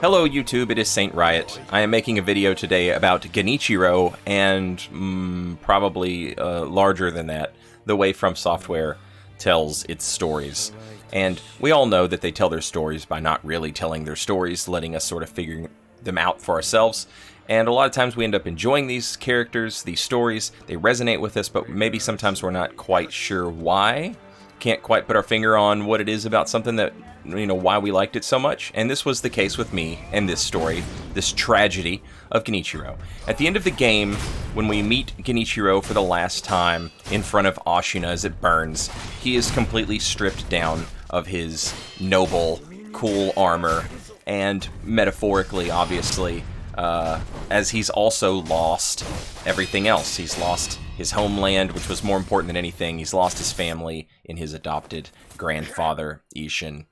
Hello YouTube, it is Saint Riot. I am making a video today about Genichiro and, probably larger than that, the way From Software tells its stories. And we all know that they tell their stories by not really telling their stories, letting us sort of figure them out for ourselves. And a lot of times we end up enjoying these characters, these stories, they resonate with us, but maybe sometimes we're not quite sure why. Can't quite put our finger on what it is about something that, why we liked it so much. And this was the case with me and this story, this tragedy of Genichiro. At the end of the game, when we meet Genichiro for the last time in front of Ashina as it burns, he is completely stripped down of his noble, cool armor, and metaphorically, obviously, as he's also lost everything else. He's lost his homeland, which was more important than anything. He's lost his family in his adopted grandfather, Ishin.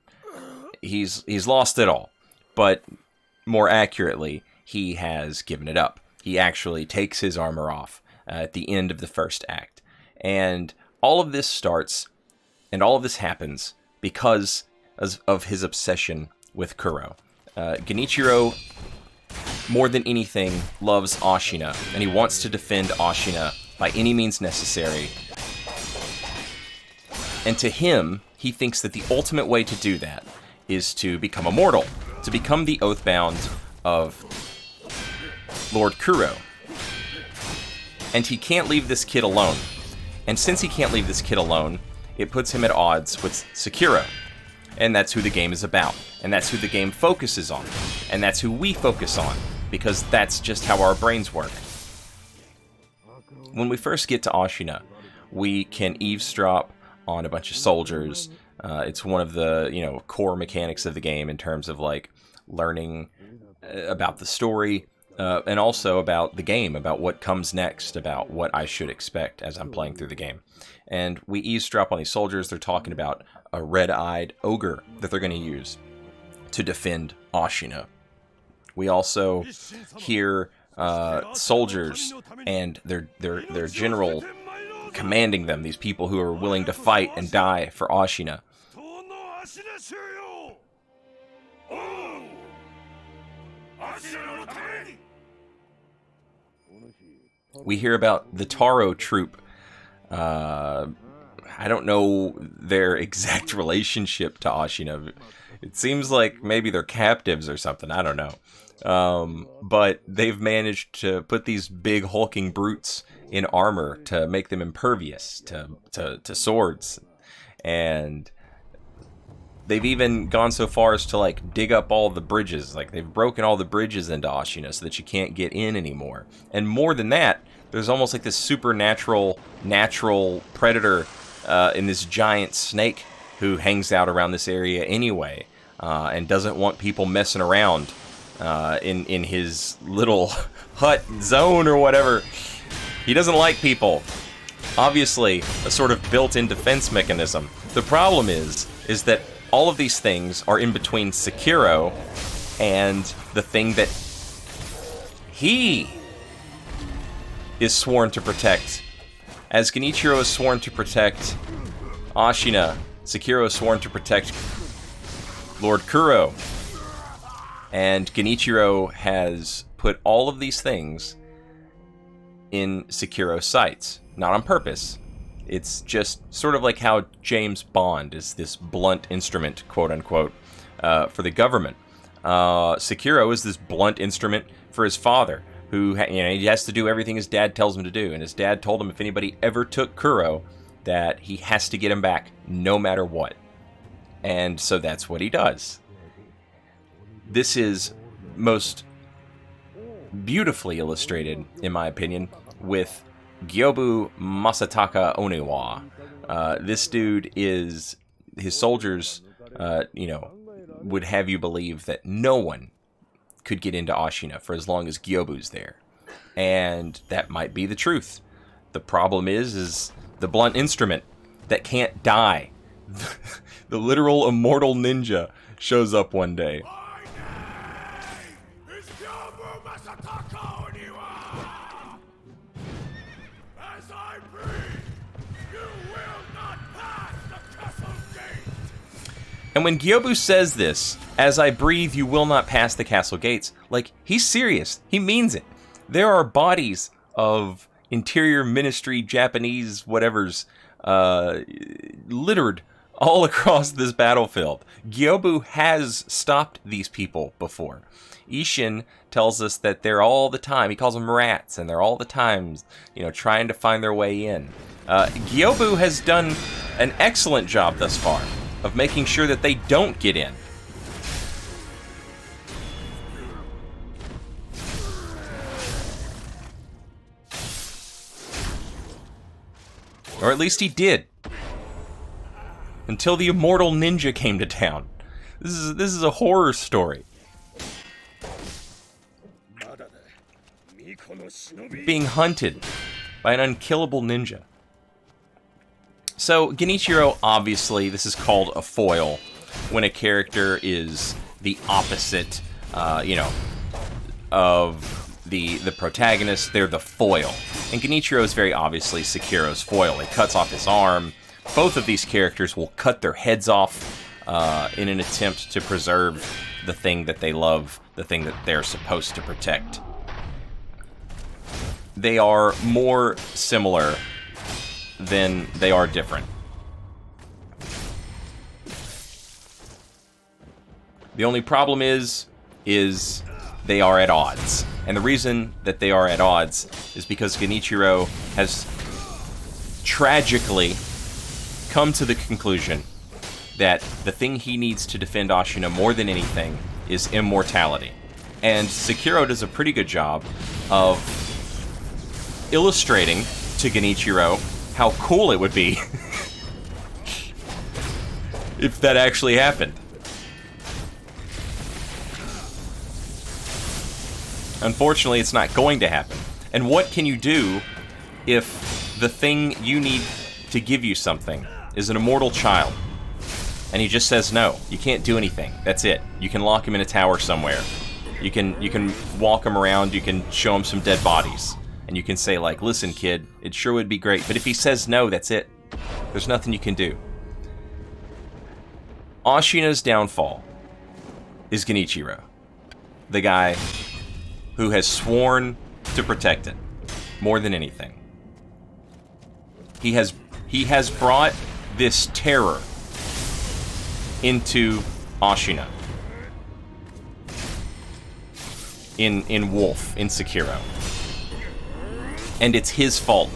He's lost it all. But more accurately, he has given it up. He actually takes his armor off at the end of the first act. And all of this starts, and all of this happens because of his obsession with Kuro. Genichiro, more than anything, loves Ashina, and he wants to defend Ashina by any means necessary. And to him, he thinks that the ultimate way to do that is to become immortal, to become the Oathbound of Lord Kuro. And he can't leave this kid alone. And since he can't leave this kid alone, it puts him at odds with Sekiro. And that's who the game is about. And that's who the game focuses on. And that's who we focus on, because that's just how our brains work. When we first get to Ashina, we can eavesdrop on a bunch of soldiers. It's one of the, core mechanics of the game in terms of, learning about the story, and also about the game, about what comes next, about what I should expect as I'm playing through the game. And we eavesdrop on these soldiers. They're talking about a red-eyed ogre that they're going to use to defend Ashina. We also hear soldiers and their general commanding them, these people who are willing to fight and die for Ashina. We hear about the Taro troupe. I don't know their exact relationship to Ashina. It seems like maybe they're captives or something. I don't know. But they've managed to put these big hulking brutes in armor to make them impervious to swords. And they've even gone so far as to dig up all the bridges. They've broken all the bridges into Ashina so that you can't get in anymore. And more than that, there's almost like this supernatural, natural predator in this giant snake who hangs out around this area anyway, and doesn't want people messing around in his little hut zone or whatever. He doesn't like people. Obviously, a sort of built-in defense mechanism. The problem is that all of these things are in between Sekiro and the thing that he is sworn to protect. As Genichiro is sworn to protect Ashina, Sekiro is sworn to protect Lord Kuro. And Genichiro has put all of these things in Sekiro's sights. Not on purpose. It's just sort of like how James Bond is this blunt instrument, quote-unquote, for the government. Sekiro is this blunt instrument for his father, who he has to do everything his dad tells him to do. And his dad told him if anybody ever took Kuro, that he has to get him back no matter what. And so that's what he does. This is most beautifully illustrated, in my opinion, with Gyoubu Masataka Oniwa. This dude is... His soldiers, would have you believe that no one could get into Ashina for as long as Gyoubu's there. And that might be the truth. The problem is the blunt instrument that can't die. The literal immortal ninja shows up one day. And when Gyoubu says this, as I breathe, you will not pass the castle gates, like, he's serious. He means it. There are bodies of Interior Ministry, Japanese, whatevers, littered all across this battlefield. Gyoubu has stopped these people before. Ishin tells us that they're all the time, he calls them rats, and they're all the time, you know, trying to find their way in. Gyoubu has done an excellent job thus far of making sure that they don't get in. Or at least he did. Until the immortal ninja came to town. This is a horror story. Being hunted by an unkillable ninja. So, Genichiro, obviously, this is called a foil when a character is the opposite, you know, of the protagonist. They're the foil. And Genichiro is very obviously Sekiro's foil. It cuts off his arm. Both of these characters will cut their heads off in an attempt to preserve the thing that they love, the thing that they're supposed to protect. They are more similar than they are different. The only problem is they are at odds. And the reason that they are at odds is because Genichiro has tragically come to the conclusion that the thing he needs to defend Ashina more than anything is immortality. And Sekiro does a pretty good job of illustrating to Genichiro how cool it would be if that actually happened. Unfortunately, it's not going to happen. And what can you do if the thing you need to give you something is an immortal child? And he just says no. You can't do anything. That's it. You can lock him in a tower somewhere. You can walk him around, you can show him some dead bodies. And you can say, like, listen, kid, it sure would be great. But if he says no, that's it. There's nothing you can do. Ashina's downfall is Genichiro. The guy who has sworn to protect it more than anything. He has brought this terror into Ashina. In Wolf, in Sekiro. And it's his fault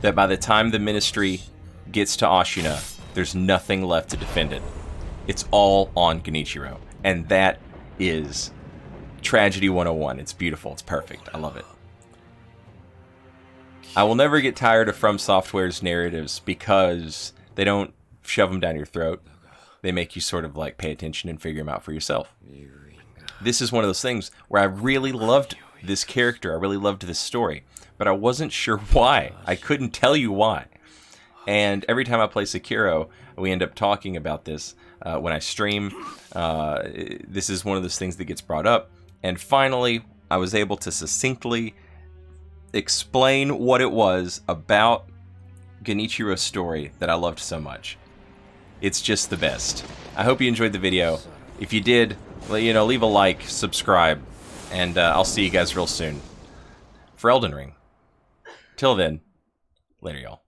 that by the time the Ministry gets to Ashina, there's nothing left to defend it. It's all on Genichiro. And that is Tragedy 101. It's beautiful. It's perfect. I love it. I will never get tired of From Software's narratives because they don't shove them down your throat. They make you sort of like pay attention and figure them out for yourself. This is one of those things where I really loved this character. I really loved this story, but I wasn't sure why. I couldn't tell you why. And every time I play Sekiro, we end up talking about this when I stream. This is one of those things that gets brought up. And finally, I was able to succinctly explain what it was about Genichiro's story that I loved so much. It's just the best. I hope you enjoyed the video. If you did, leave a like, subscribe, and I'll see you guys real soon for Elden Ring. Till then, later, y'all.